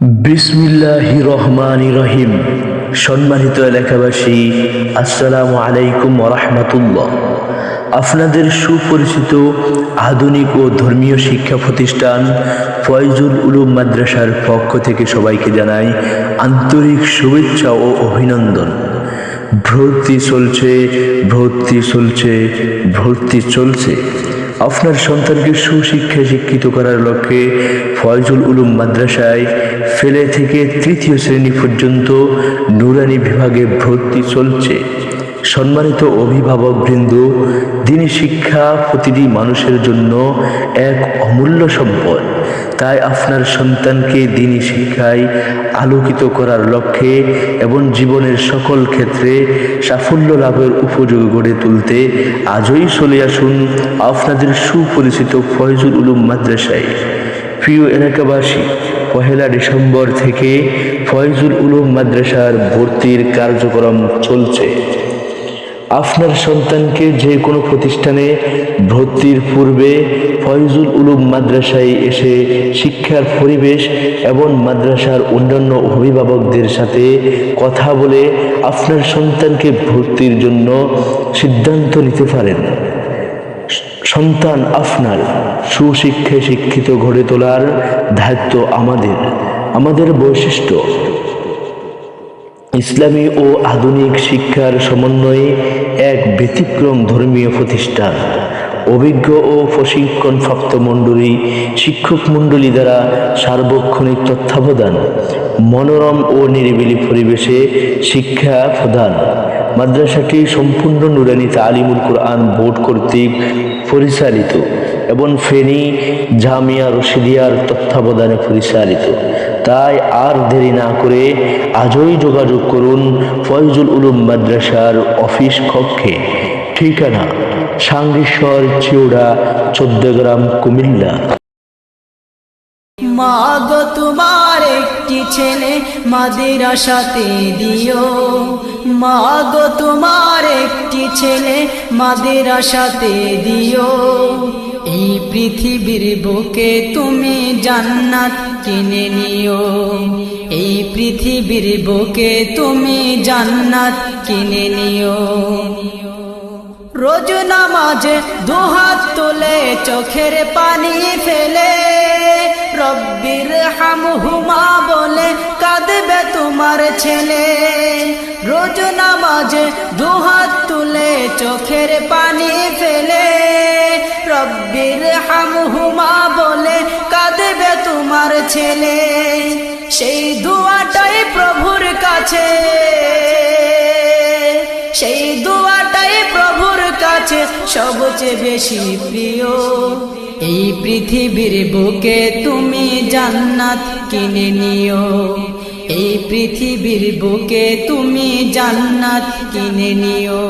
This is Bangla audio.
বিসমিল্লাহির রহমানির রহিম। সম্মানিত এলাকাবাসী, আসসালামু আলাইকুম ওয়া রাহমাতুল্লাহ। আপনাদের সুপরিচিত আধুনিক ও ধর্মীয় শিক্ষা প্রতিষ্ঠান ফয়জুল উলুম মাদ্রাসার পক্ষ থেকে সবাইকে জানাই আন্তরিক শুভেচ্ছা ও অভিনন্দন। ভর্তি চলছে, ভর্তি চলছে, ভর্তি চলছে। আপনার সন্তানকে সুশিক্ষায় শিক্ষিত করার লক্ষ্যে ফয়জুল উলুম মাদ্রাসায় ফেলে থেকে তৃতীয় শ্রেণী পর্যন্ত নুরানি বিভাগে ভর্তি চলছে। সম্মানিত অভিভাবকবৃন্দ, দ্বীনি শিক্ষা প্রতিটি মানুষের জন্য এক অমূল্য সম্পদ। তাই আপনার সন্তানকে দ্বীনি শিক্ষায় আলোকিত করার লক্ষ্যে এবং জীবনের সকল ক্ষেত্রে সাফল্য লাভের উপযোগী গড়ে তুলতে আজই চলে আসুন আপনাদের সুপরিচিত ফয়জুল উলুম মাদ্রাসায়। প্রিয় এলাকাবাসী, 1 ডিসেম্বর থেকে ফয়জুল উলুম মাদ্রাসার ভর্তির কার্যক্রম চলছে। আপনার সন্তানকে যে কোনো প্রতিষ্ঠানে ভর্তির পূর্বে ফয়জুল উলুম মাদ্রাসায় এসে শিক্ষার পরিবেশ এবং মাদ্রাসার অন্যান্য অভিভাবকদের সাথে কথা বলে আপনার সন্তানকে ভর্তির জন্য সিদ্ধান্ত নিতে পারেন। সন্তান আপনার সুশিক্ষায় শিক্ষিত গড়ে তোলার দায়িত্ব আমাদের বৈশিষ্ট্য ইসলামী ও আধুনিক শিক্ষার সমন্বয়ে এক ব্যতিক্রম ধর্মীয় প্রতিষ্ঠান। অভিজ্ঞ ও প্রশিক্ষণপ্রাপ্ত মণ্ডলী, শিক্ষক মণ্ডলী দ্বারা সার্বক্ষণিক তত্ত্বাবধান, মনোরম ও নিরিবিলি পরিবেশে শিক্ষা প্রদান। মাদ্রাসাটি সম্পূর্ণ নুরানি তালিমুল কুরআন বোর্ড কর্তৃক পরিচালিত এবং ফেনী জামিয়া রশিদিয়ার তত্ত্বাবধানে পরিচালিত। তাই আর দেরি না করে আজই যোগাযোগ করুন ফয়জুল উলুম মাদ্রাসার অফিস কক্ষে। ঠিকানা: সাঙ্গেশ্বর চিওড়া, 14 গ্রাম, কুমিল্লা। মাগো তোমার একটি ছেলে মাদ্রাসাতে দিও, মাগো তোমার একটি ছেলে মাদ্রাসাতে দিও। এই পৃথিবীর বুকে তুমি জান্নাত কিনে নিও, এই পৃথিবীর বুকে তুমি জান্নাত কিনে নিও। রোজ নামাজে দুহাত তুলে চোখের পানি ফেলে রব্বির হামহুমা বলে কাঁদবে তোমার ছেলে। রোজ নামাজে দুহাত তুলে চোখের পানি ফেলে রব্বির হামহুমা বলে কাঁদবে তোমার ছেলে। সেই দুয়াটাই প্রভুর কাছে, সেই দুয়াটাই প্রভুর কাছে সবচেয়ে বেশি প্রিয়। এই পৃথিবীর বুকে তুমি জান্নাত কিনে নিও, এই পৃথিবীর বুকে তুমি জান্নাত কিনে নিও।